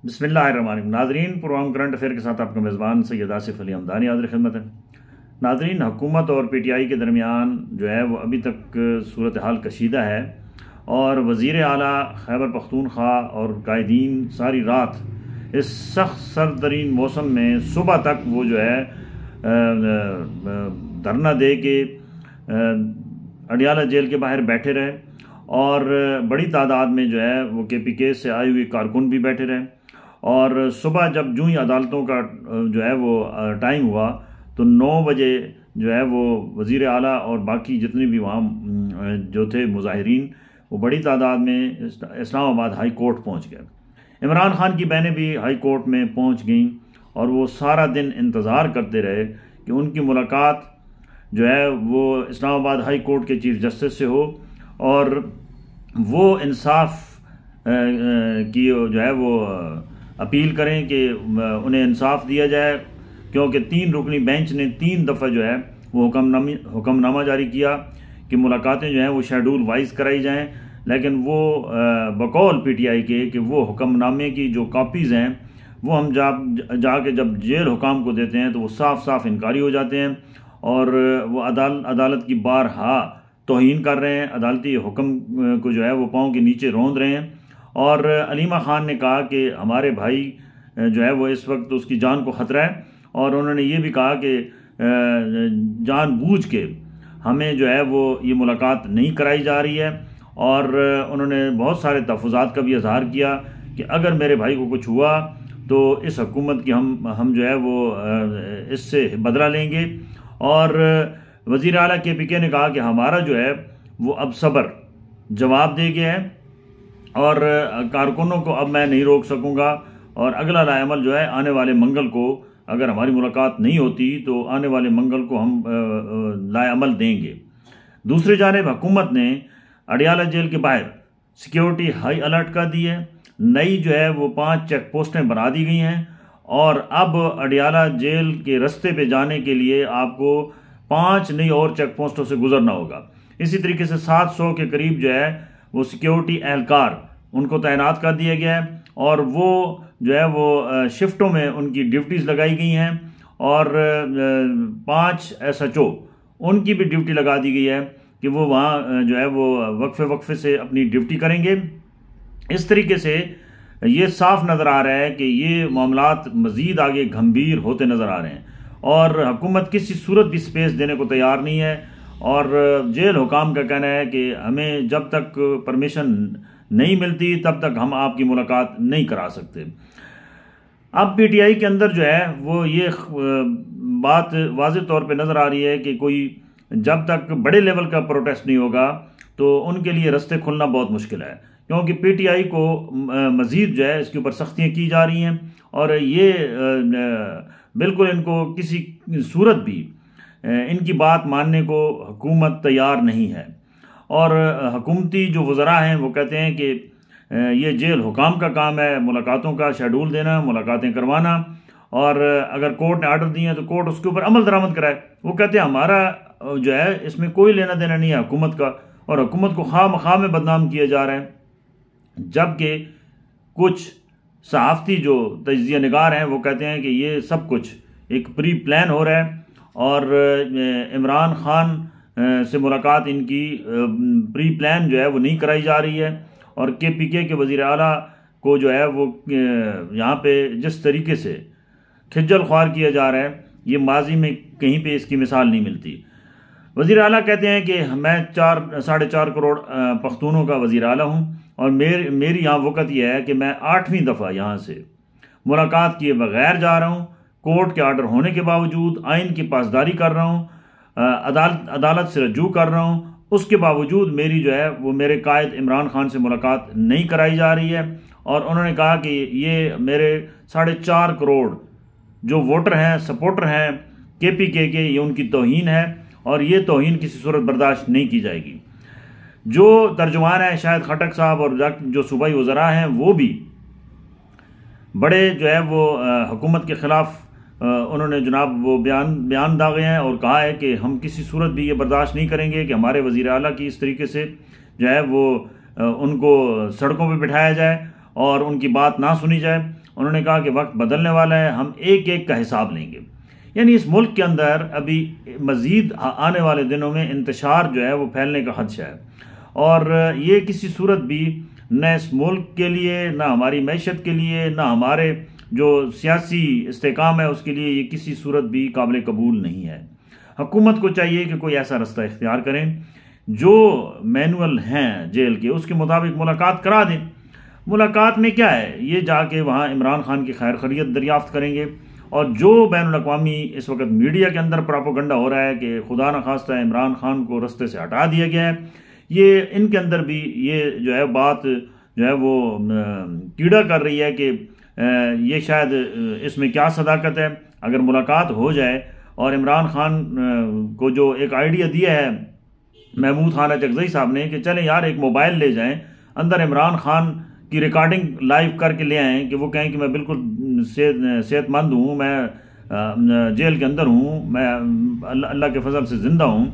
बिस्मिल्लाहिर्रहमानिर्रहीम। नाजरीन, programme current affair के साथ आपका मेज़बान सैयद आसिफ अली हमदानी हाज़िर खिदमत है। नाजरीन, हुकूमत और PTI के दरमियान जो है वो अभी तक सूरत हाल कशीदा है और वज़ीर आला खैबर पख्तूनख्वा और कायदीन सारी रात इस सख्त सर्दतरीन मौसम में सुबह तक वो जो है धरना दे के अडियाला जेल के बाहर बैठे रहे और बड़ी तादाद में जो है वो KPK से आए हुए कारकुन भी बैठे रहे। और सुबह जब जूँ ही अदालतों का जो है वो टाइम हुआ तो 9 बजे जो है वो वज़ीर आला और बाकी जितने भी वहाँ जो थे मुजाहिरीन वो बड़ी तादाद में इस्लामाबाद हाई कोर्ट पहुँच गए। इमरान खान की बहनें भी हाई कोर्ट में पहुँच गईं और वो सारा दिन इंतज़ार करते रहे कि उनकी मुलाकात जो है वो इस्लामाबाद हाई कोर्ट के चीफ जस्टिस से हो और वो इंसाफ की जो है वो अपील करें कि उन्हें इंसाफ दिया जाए, क्योंकि 3 रुकनी बेंच ने 3 दफ़ा जो है वो हुक्मनामा जारी किया कि मुलाकातें जो हैं वो शेड्यूल वाइज कराई जाएं, लेकिन वो बकौल PTI के कि वो हुक्मनामे की जो कॉपीज़ हैं वो हम जाके जब जेल हुकाम को देते हैं तो वो साफ साफ इनकारी हो जाते हैं और वो अदालत की बारहा तौहीन कर रहे हैं, अदालती हुक्म को जो है वो पाँव के नीचे रौंद रहे हैं। और अलीमा खान ने कहा कि हमारे भाई जो है वो इस वक्त उसकी जान को ख़तरा है और उन्होंने ये भी कहा कि जानबूझ के हमें जो है वो ये मुलाकात नहीं कराई जा रही है। और उन्होंने बहुत सारे तहफ़्फ़ुज़ात का भी इज़हार किया कि अगर मेरे भाई को कुछ हुआ तो इस हुकूमत की हम जो है वो इससे बदला लेंगे। और वज़ीर आला KPK ने कहा कि हमारा जो है वो अब सब्र जवाब दे गया है और कारकुनों को अब मैं नहीं रोक सकूंगा और अगला लाएअमल जो है आने वाले मंगल को, अगर हमारी मुलाकात नहीं होती तो आने वाले मंगल को हम लाएअमल देंगे। दूसरी जानिब हुकूमत ने अडियाला जेल के बाहर सिक्योरिटी हाई अलर्ट कर दी है। नई जो है वो 5 चेक पोस्टें बना दी गई हैं और अब अडियाला जेल के रास्ते पे जाने के लिए आपको 5 नई और चेक पोस्टों से गुजरना होगा। इसी तरीके से 700 के करीब जो है वो सिक्योरिटी एहलकार उनको तैनात कर दिया गया है और वो जो है वो शिफ्टों में उनकी ड्यूटीज़ लगाई गई हैं और 5 SHO उनकी भी ड्यूटी लगा दी गई है कि वो वहाँ जो है वो वक्फे से अपनी ड्यूटी करेंगे। इस तरीके से ये साफ नज़र आ रहा है कि ये मामलात मज़ीद आगे गंभीर होते नज़र आ रहे हैं और हुकूमत किसी सूरत भी स्पेस देने को तैयार नहीं है। और जेल हुकाम का कहना है कि हमें जब तक परमिशन नहीं मिलती तब तक हम आपकी मुलाकात नहीं करा सकते। अब PTI के अंदर जो है वो ये बात वाज़ेह तौर पे नज़र आ रही है कि कोई जब तक बड़े लेवल का प्रोटेस्ट नहीं होगा तो उनके लिए रास्ते खुलना बहुत मुश्किल है, क्योंकि PTI को मज़ीद जो है इसके ऊपर सख्तियाँ की जा रही हैं और ये बिल्कुल इनको किसी सूरत भी इनकी बात मानने को हुकूमत तैयार नहीं है। और हुकूमती जो वज़रा हैं वो कहते हैं कि ये जेल हुकाम का काम है मुलाकातों का शेड्यूल देना, मुलाकातें करवाना, और अगर कोर्ट ने आर्डर दिए हैं तो कोर्ट उसके ऊपर अमल दरामद कराए। वो कहते हैं हमारा जो है इसमें कोई लेना देना नहीं है हुकूमत का और हुकूमत को खामखा में बदनाम किया जा रहा है। जबकि कुछ सहाफ़ती जो तज्ज़िया निगार हैं वो कहते हैं कि ये सब कुछ एक प्री प्लान हो रहा है और इमरान खान से मुलाकात इनकी प्री प्लान जो है वो नहीं कराई जा रही है। और KPK के वज़ीर आला को जो है वो यहाँ पे जिस तरीके से खिज्जल ख्वार किया जा रहा है ये माजी में कहीं पे इसकी मिसाल नहीं मिलती। वज़ीर आला कहते हैं कि मैं 4.5 करोड़ पख्तूनों का वज़ीर आला हूँ और मेरी यहाँ वक़्त यह है कि मैं 8वीं दफ़ा यहाँ से मुलाकात किए बगैर जा रहा हूँ, कोर्ट के आर्डर होने के बावजूद आइन की पासदारी कर रहा हूँ, अदालत से रजू कर रहा हूँ, उसके बावजूद मेरी जो है वो मेरे कायद इमरान खान से मुलाकात नहीं कराई जा रही है। और उन्होंने कहा कि ये मेरे 4.5 करोड़ जो वोटर हैं, सपोर्टर हैं KPK के, ये उनकी तौहीन है और ये तौहीन किसी सूरत बर्दाश्त नहीं की जाएगी। जो तर्जुमान है शायद खटक साहब और जो सूबाई वज़रा हैं वो भी बड़े जो है वो हुकूमत के ख़िलाफ़ उन्होंने जनाब वो बयान दागे हैं और कहा है कि हम किसी सूरत भी ये बर्दाश्त नहीं करेंगे कि हमारे वज़ीर आला की इस तरीके से जो है वो उनको सड़कों पे बिठाया जाए और उनकी बात ना सुनी जाए। उन्होंने कहा कि वक्त बदलने वाला है, हम एक एक का हिसाब लेंगे। यानी इस मुल्क के अंदर अभी मज़ीद आने वाले दिनों में इंतशार जो है वो फैलने का खदशा है, और ये किसी सूरत भी न इस मुल्क के लिए, ना हमारी मैशत के लिए, ना हमारे जो सियासी इस्तेकाम है उसके लिए ये किसी सूरत भी काबिल कबूल नहीं है। हुकूमत को चाहिए कि कोई ऐसा रास्ता इख्तियार करें, जो मैनुअल हैं जेल के उसके मुताबिक मुलाकात करा दें। मुलाकात में क्या है, ये जाके वहाँ इमरान खान की खैर खैरियत दरियाफ्त करेंगे, और जो बैनुल-अक़वामी इस वक्त मीडिया के अंदर प्रोपेगेंडा हो रहा है कि खुदा न खास्ता इमरान खान को रास्ते से हटा दिया गया है, ये इनके अंदर भी ये जो है बात जो है वो कीड़ा कर रही है कि ये शायद इसमें क्या सदाकत है। अगर मुलाकात हो जाए और इमरान खान को जो एक आइडिया दिया है महमूद खान अचकज़ई साहब ने कि चलें यार एक मोबाइल ले जाएं, अंदर इमरान खान की रिकॉर्डिंग लाइव करके ले आएँ कि वो कहें कि मैं बिल्कुल सेहतमंद हूँ, मैं जेल के अंदर हूँ, मैं अल्लाह के फजल से ज़िंदा हूँ,